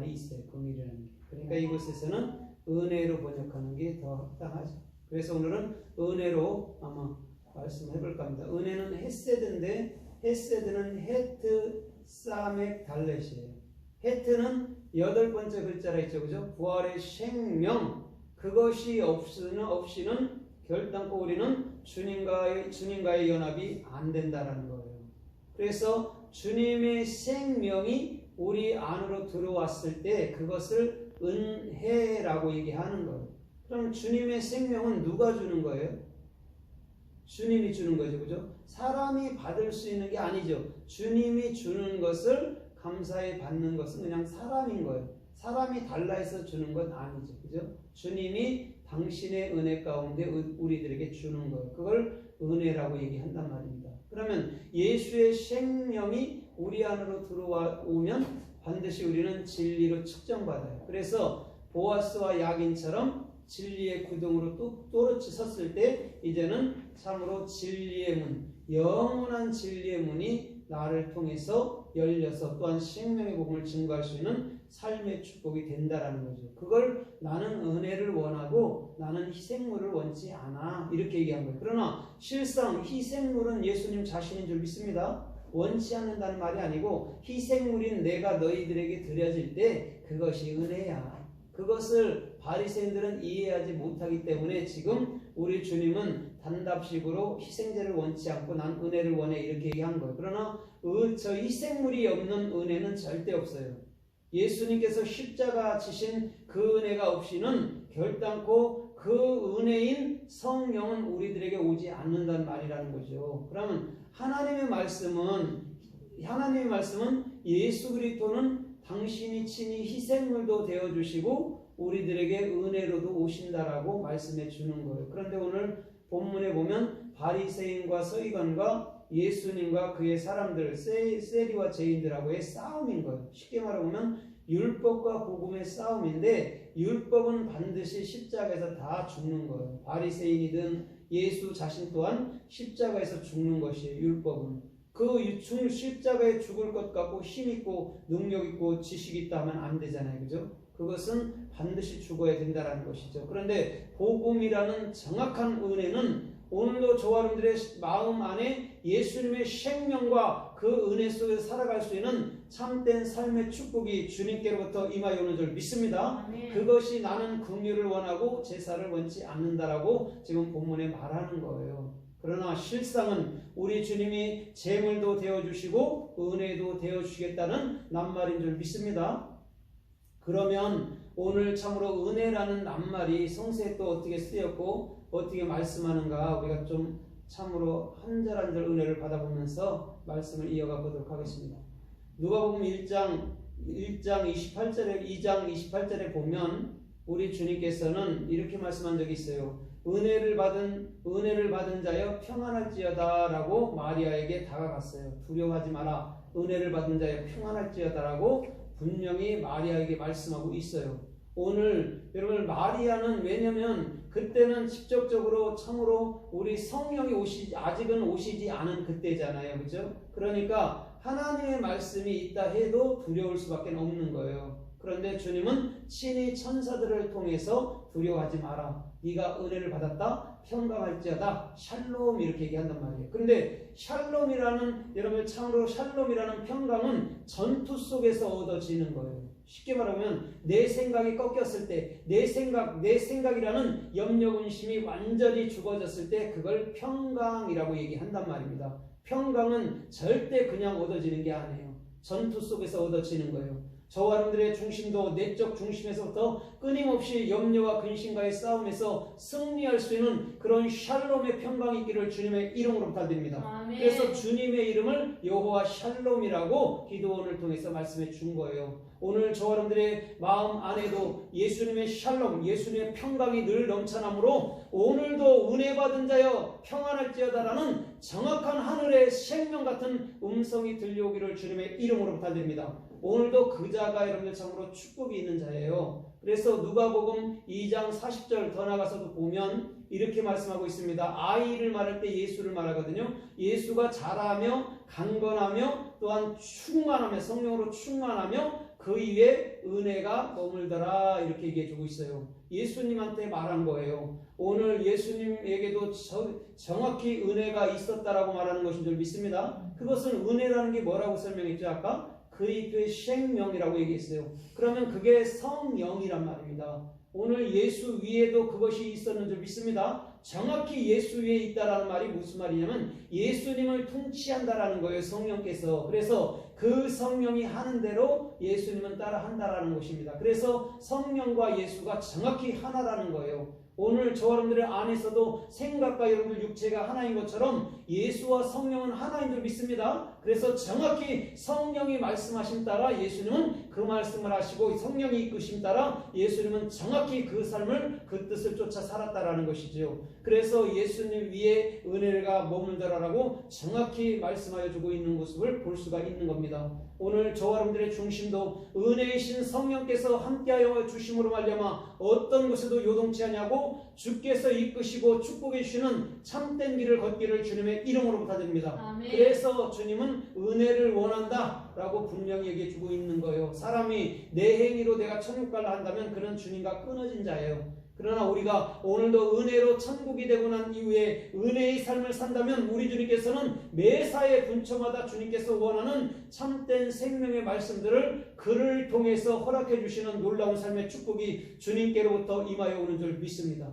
말이 있어요. 긍휼이라는 게. 그러니까 이곳에서는 은혜로 번역하는 게 더 합당하죠. 그래서 오늘은 은혜로 아마 말씀해 볼까 합니다. 은혜는 헤세드인데 헤세드는 헤트 사멕 달렛이에요. 헤트는 8번째 글자라 했죠. 그죠? 부활의 생명. 그것이 없이는 결단코 우리는 주님과의 연합이 안 된다라는 거예요. 그래서 주님의 생명이 우리 안으로 들어왔을 때 그것을 은혜라고 얘기하는 거예요. 그럼 주님의 생명은 누가 주는 거예요? 주님이 주는 거죠. 그죠? 사람이 받을 수 있는 게 아니죠. 주님이 주는 것을 감사히 받는 것은 그냥 사람인 거예요. 사람이 달라해서 주는 건 아니죠. 그죠? 주님이 당신의 은혜 가운데 우리들에게 주는 거예요. 그걸 은혜라고 얘기한단 말입니다. 그러면 예수의 생명이 우리 안으로 들어오면 반드시 우리는 진리로 측정받아요. 그래서 보아스와 야긴처럼 진리의 구덩으로 또렷이 섰을 때 이제는 참으로 진리의 문, 영원한 진리의 문이 나를 통해서 열려서 또한 생명의 복음을 증거할 수 있는 삶의 축복이 된다라는 거죠. 그걸 나는 은혜를 원하고 나는 희생물을 원치 않아 이렇게 얘기한 거예요. 그러나 실상 희생물은 예수님 자신인 줄 믿습니다. 원치 않는다는 말이 아니고 희생물인 내가 너희들에게 드려질 때 그것이 은혜야. 그것을 바리새인들은 이해하지 못하기 때문에 지금 우리 주님은 단답식으로 희생제를 원치 않고 난 은혜를 원해 이렇게 얘기한 거예요. 그러나 저 희생물이 없는 은혜는 절대 없어요. 예수님께서 십자가 지신 그 은혜가 없이는 결단코 그 은혜인 성령은 우리들에게 오지 않는다는 말이라는 거죠. 그러면 하나님의 말씀은 예수 그리스도는 당신이 친히 희생물도 되어주시고 우리들에게 은혜로도 오신다라고 말씀해 주는 거예요. 그런데 오늘 본문에 보면 바리새인과 서기관과 예수님과 그의 사람들 세리와 죄인들하고의 싸움인 거예요. 쉽게 말하면 율법과 복음의 싸움인데 율법은 반드시 십자가에서 다 죽는 거예요. 바리새인이든 예수 자신 또한 십자가에서 죽는 것이에요. 율법은. 그 십자가에 죽을 것 같고 힘있고 능력있고 지식이 있다 하면 안 되잖아요. 그죠? 그것은 반드시 죽어야 된다는 것이죠. 그런데 복음이라는 정확한 은혜는 오늘도 저와 여러분들의 마음 안에 예수님의 생명과 그 은혜 속에서 살아갈 수 있는 참된 삶의 축복이 주님께로부터 임하여 오는 줄 믿습니다. 아멘. 그것이 나는 긍휼을 원하고 제사를 원치 않는다라고 지금 본문에 말하는 거예요. 그러나 실상은 우리 주님이 제물도 되어주시고 은혜도 되어주시겠다는 낱말인 줄 믿습니다. 그러면 오늘 참으로 은혜라는 낱말이 성서에 또 어떻게 쓰였고 어떻게 말씀하는가 우리가 좀 참으로 한 절 한 절 은혜를 받아보면서 말씀을 이어가 보도록 하겠습니다. 누가복음 2장 28절에 보면 우리 주님께서는 이렇게 말씀한 적이 있어요. 은혜를 받은 자여 평안할지어다라고 마리아에게 다가갔어요. 두려워하지 마라. 은혜를 받은 자여 평안할지어다라고 분명히 마리아에게 말씀하고 있어요. 오늘 여러분 마리아는 왜냐면 그때는 직접적으로 참으로 우리 성령이 아직은 오시지 않은 그때잖아요. 그죠? 그러니까 하나님의 말씀이 있다 해도 두려울 수밖에 없는 거예요. 그런데 주님은 친히 천사들을 통해서 두려워하지 마라. 네가 은혜를 받았다. 평강할지어다. 샬롬 이렇게 얘기한단 말이에요. 그런데 여러분 참으로 샬롬이라는 평강은 전투 속에서 얻어지는 거예요. 쉽게 말하면 내 생각이 꺾였을 때 내 생각이라는 염려근심이 완전히 죽어졌을 때 그걸 평강이라고 얘기한단 말입니다. 평강은 절대 그냥 얻어지는 게 아니에요. 전투 속에서 얻어지는 거예요. 저와 여러분들의 중심도 내적 중심에서부터 끊임없이 염려와 근심과의 싸움에서 승리할 수 있는 그런 샬롬의 평강이 있기를 주님의 이름으로 부탁드립니다. 아멘. 그래서 주님의 이름을 여호와 샬롬이라고 기도원을 통해서 말씀해 준 거예요. 오늘 저와 여러분들의 마음 안에도 예수님의 샬롬, 예수님의 평강이 늘 넘쳐나므로 오늘도 은혜 받은 자여 평안할지어다라는 정확한 하늘의 생명 같은 음성이 들려오기를 주님의 이름으로 부탁드립니다. 오늘도 그 자가 여러분들 참으로 축복이 있는 자예요. 그래서 누가복음 2장 40절 더 나가서도 보면 이렇게 말씀하고 있습니다. 아이를 말할 때 예수를 말하거든요. 예수가 자라며 강건하며 또한 충만하며 성령으로 충만하며 그 위에 은혜가 머물더라 이렇게 얘기해 주고 있어요. 예수님한테 말한 거예요. 오늘 예수님에게도 정확히 은혜가 있었다라고 말하는 것인 줄 믿습니다. 그것은 은혜라는 게 뭐라고 설명했죠? 아까 그리스도의 생명이라고 얘기했어요. 그러면 그게 성령이란 말입니다. 오늘 예수 위에도 그것이 있었는 줄 믿습니다. 정확히 예수 위에 있다라는 말이 무슨 말이냐면 예수님을 통치한다라는 거예요. 성령께서. 그래서 그 성령이 하는 대로 예수님은 따라 한다라는 것입니다. 그래서 성령과 예수가 정확히 하나라는 거예요. 오늘 저와 여러분들의 안에서도 생각과 여러분들 육체가 하나인 것처럼 예수와 성령은 하나인 줄 믿습니다. 그래서 정확히 성령이 말씀하심 따라 예수님은 그 말씀을 하시고 성령이 이끄심 따라 예수님은 정확히 그 삶을 그 뜻을 쫓아 살았다라는 것이죠. 그래서 예수님 위에 은혜가 머물더라라고 정확히 말씀하여 주고 있는 모습을 볼 수가 있는 겁니다. 오늘 저와 여러분들의 중심도 은혜이신 성령께서 함께하여 주심으로 말미암아 어떤 것에도 요동치 않냐고 주께서 이끄시고 축복해 주시는 참된 길을 걷기를 주님의 이름으로 부탁드립니다. 아멘. 그래서 주님은 은혜를 원한다 라고 분명히 얘기해 주고 있는 거예요. 사람이 내 행위로 내가 천국 갈라 한다면 그는 주님과 끊어진 자예요. 그러나 우리가 오늘도 은혜로 천국이 되고 난 이후에 은혜의 삶을 산다면 우리 주님께서는 매사에 분초마다 주님께서 원하는 참된 생명의 말씀들을 그를 통해서 허락해 주시는 놀라운 삶의 축복이 주님께로부터 임하여 오는 줄 믿습니다.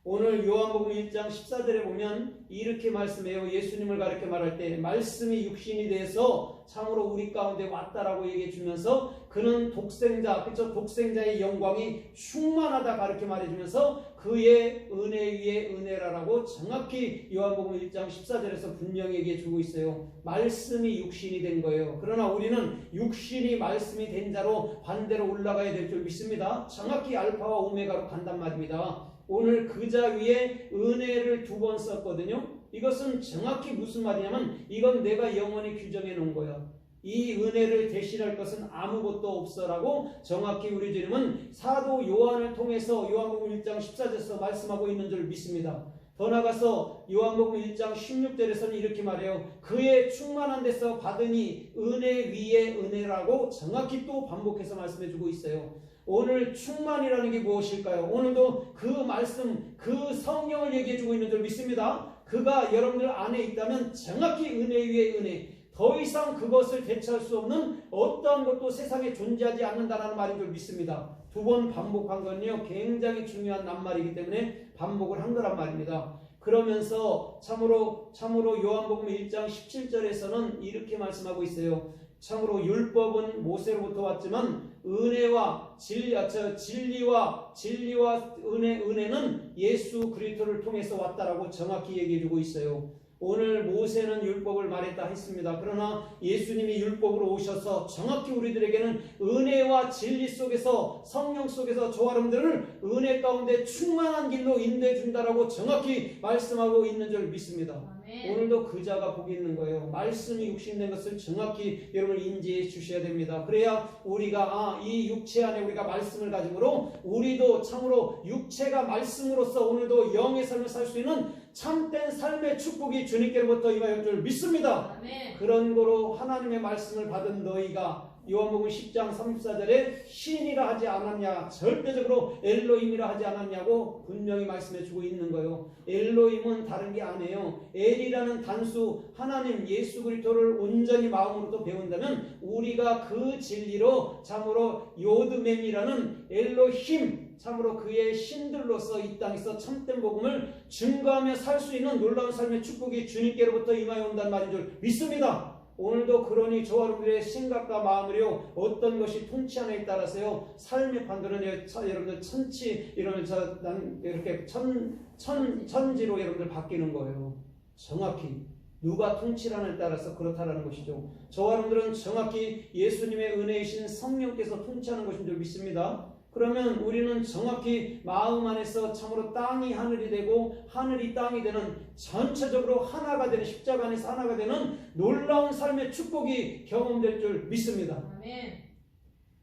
오늘 요한복음 1장 14절에 보면 이렇게 말씀해요. 예수님을 가르쳐 말할 때 말씀이 육신이 돼서 참으로 우리 가운데 왔다라고 얘기해 주면서 그는 독생자, 그쵸? 독생자의 영광이 충만하다 가르쳐 말해주면서 그의 은혜 위에 은혜라라고 정확히 요한복음 1장 14절에서 분명히 얘기해 주고 있어요. 말씀이 육신이 된 거예요. 그러나 우리는 육신이 말씀이 된 자로 반대로 올라가야 될 줄 믿습니다. 정확히 알파와 오메가로 간단 말입니다. 오늘 그 자 위에 은혜를 2번 썼거든요. 이것은 정확히 무슨 말이냐면 이건 내가 영원히 규정해 놓은 거야. 이 은혜를 대신할 것은 아무것도 없어라고 정확히 우리 주님은 사도 요한을 통해서 요한복음 1장 14절에서 말씀하고 있는 줄 믿습니다. 더 나아가서 요한복음 1장 16절에서는 이렇게 말해요. 그의 충만한 데서 받으니 은혜 위에 은혜라고 정확히 또 반복해서 말씀해 주고 있어요. 오늘 충만이라는 게 무엇일까요? 오늘도 그 말씀, 그 성령을 얘기해 주고 있는 줄 믿습니다. 그가 여러분들 안에 있다면 정확히 은혜 위에 은혜, 더 이상 그것을 대체할 수 없는 어떠한 것도 세상에 존재하지 않는다는 말인 줄 믿습니다. 2번 반복한 건요 굉장히 중요한 낱말이기 때문에 반복을 한 거란 말입니다. 그러면서 참으로 요한복음 1장 17절에서는 이렇게 말씀하고 있어요. 참으로 율법은 모세로부터 왔지만 은혜와 진리와 은혜는 예수 그리스도를 통해서 왔다라고 정확히 얘기해 주고 있어요. 오늘 모세는 율법을 말했다 했습니다. 그러나 예수님이 율법으로 오셔서 정확히 우리들에게는 은혜와 진리 속에서 성령 속에서 저와 여러분들을 은혜 가운데 충만한 길로 인도해 준다라고 정확히 말씀하고 있는 줄 믿습니다. 아멘. 오늘도 그 자가 복이 있는 거예요. 말씀이 육신된 것을 정확히 여러분 인지해 주셔야 됩니다. 그래야 우리가 이 육체 안에 우리가 말씀을 가지므로 우리도 참으로 육체가 말씀으로서 오늘도 영의 삶을 살 수 있는 참된 삶의 축복이 주님께로부터 임하여 줄 믿습니다. 아멘. 그런 거로 하나님의 말씀을 받은 너희가 요한복음 10장 34절에 신이라 하지 않았냐, 절대적으로 엘로힘이라 하지 않았냐고 분명히 말씀해 주고 있는 거예요. 엘로힘은 다른 게 아니에요. 엘이라는 단수 하나님 예수 그리스도를 온전히 마음으로도 배운다면 우리가 그 진리로 참으로 요드mem이라는 엘로힘, 참으로 그의 신들로서 이 땅에서 참된 복음을 증거하며 살 수 있는 놀라운 삶의 축복이 주님께로부터 임하여 온다는 말인 줄 믿습니다. 오늘도 그러니 저와 여러분들의 생각과 마음을요 어떤 것이 통치하느냐에 따라서요 삶의 판도는 여러분들 천치 이렇게 천지로 여러분들 바뀌는 거예요. 정확히 누가 통치하느냐에 따라서 그렇다라는 것이죠. 저와 여러분들은 정확히 예수님의 은혜이신 성령께서 통치하는 것인 줄 믿습니다. 그러면 우리는 정확히 마음 안에서 참으로 땅이 하늘이 되고 하늘이 땅이 되는 전체적으로 하나가 되는 십자가 안에서 하나가 되는 놀라운 삶의 축복이 경험될 줄 믿습니다. 아멘.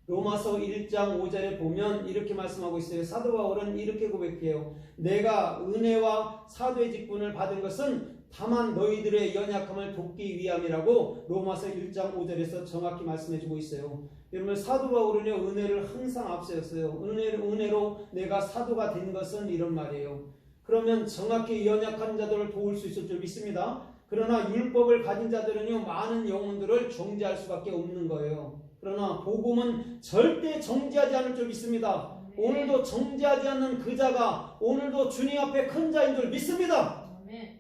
로마서 1장 5절에 보면 이렇게 말씀하고 있어요. 사도 바울은 이렇게 고백해요. 내가 은혜와 사도의 직분을 받은 것은 다만 너희들의 연약함을 돕기 위함이라고 로마서 1장 5절에서 정확히 말씀해 주고 있어요. 여러분 사도 바울은요 은혜를 항상 앞세웠어요. 은혜로 내가 사도가 된 것은 이런 말이에요. 그러면 정확히 연약한 자들을 도울 수 있을 줄 믿습니다. 그러나 율법을 가진 자들은요 많은 영혼들을 정죄할 수밖에 없는 거예요. 그러나 복음은 절대 정죄하지 않을 줄 믿습니다. 오늘도 정죄하지 않는 그 자가 오늘도 주님 앞에 큰 자인 줄 믿습니다.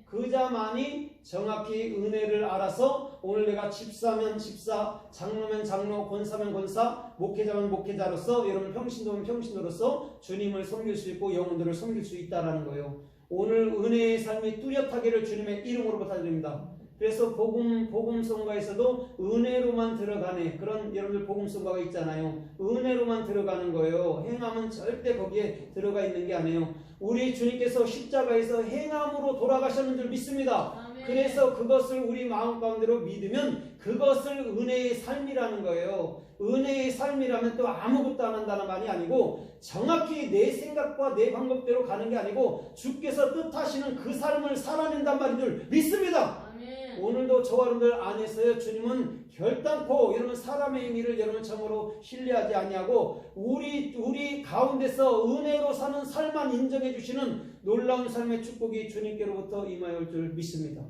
그 자만이 정확히 은혜를 알아서 오늘 내가 집사면 집사, 장로면 장로, 권사면 권사, 목회자면 목회자로서 여러분 평신도면 평신도로서 주님을 섬길 수 있고 영혼들을 섬길 수 있다는 거예요. 오늘 은혜의 삶이 뚜렷하기를 주님의 이름으로 부탁드립니다. 그래서 복음성가에서도 은혜로만 들어가네. 그런 여러분들 복음성가가 있잖아요. 은혜로만 들어가는 거예요. 행함은 절대 거기에 들어가 있는 게 아니에요. 우리 주님께서 십자가에서 행함으로 돌아가셨는 줄 믿습니다. 아멘. 그래서 그것을 우리 마음 가운데로 믿으면 그것을 은혜의 삶이라는 거예요. 은혜의 삶이라면 또 아무것도 안 한다는 말이 아니고 정확히 내 생각과 내 방법대로 가는 게 아니고 주께서 뜻하시는 그 삶을 살아낸단 말인 줄 믿습니다. 아멘. 오늘도 저와 여러분들 안에서요 주님은 결단코 여러분 사람의 행위를 여러분 참으로 신뢰하지 아니하고 우리 가운데서 은혜로 사는 삶만 인정해 주시는 놀라운 삶의 축복이 주님께로부터 임하여 줄 믿습니다.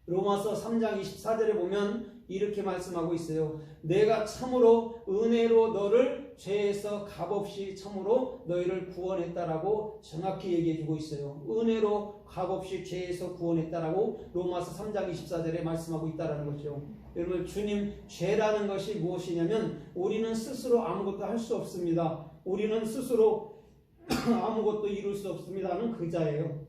로마서 3장 24절에 보면 이렇게 말씀하고 있어요. 내가 참으로 은혜로 너를 죄에서 값없이 참으로 너희를 구원했다라고 정확히 얘기해 주고 있어요. 은혜로 값없이 죄에서 구원했다라고 로마서 3장 24절에 말씀하고 있다라는 거죠. 여러분 주님 죄라는 것이 무엇이냐면 우리는 스스로 아무것도 할 수 없습니다. 우리는 스스로 아무것도 이룰 수 없습니다는 그 자예요.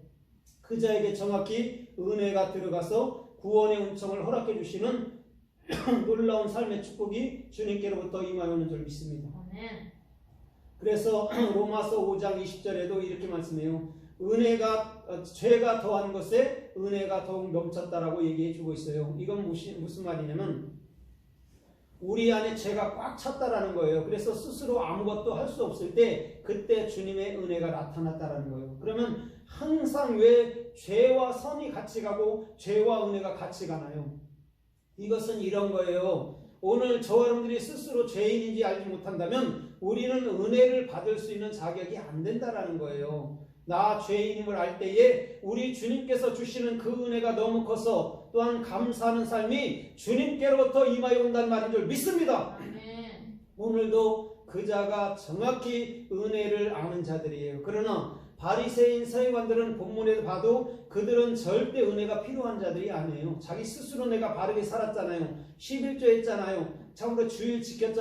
그 자에게 정확히 은혜가 들어가서 구원의 은총을 허락해 주시는 놀라운 삶의 축복이 주님께로부터 임하여 오는 줄 믿습니다. 그래서 로마서 5장 20절에도 이렇게 말씀해요. 죄가 더한 것에 은혜가 더욱 넘쳤다라고 얘기해 주고 있어요. 이건 무슨 말이냐면 우리 안에 죄가 꽉 찼다라는 거예요. 그래서 스스로 아무것도 할 수 없을 때 그때 주님의 은혜가 나타났다라는 거예요. 그러면 항상 왜 죄와 선이 같이 가고 죄와 은혜가 같이 가나요? 이것은 이런 거예요. 오늘 저와 여러분들이 스스로 죄인인지 알지 못한다면 우리는 은혜를 받을 수 있는 자격이 안 된다라는 거예요. 나 죄인임을 알 때에 우리 주님께서 주시는 그 은혜가 너무 커서 또한 감사하는 삶이 주님께로부터 임하여 온다는 말인 줄 믿습니다. 아멘. 오늘도 그 자가 정확히 은혜를 아는 자들이에요. 그러나 바리새인 서기관들은 본문에 봐도 그들은 절대 은혜가 필요한 자들이 아니에요. 자기 스스로 내가 바르게 살았잖아요. 11조 했잖아요. 참으로 주일 지켰잖아요.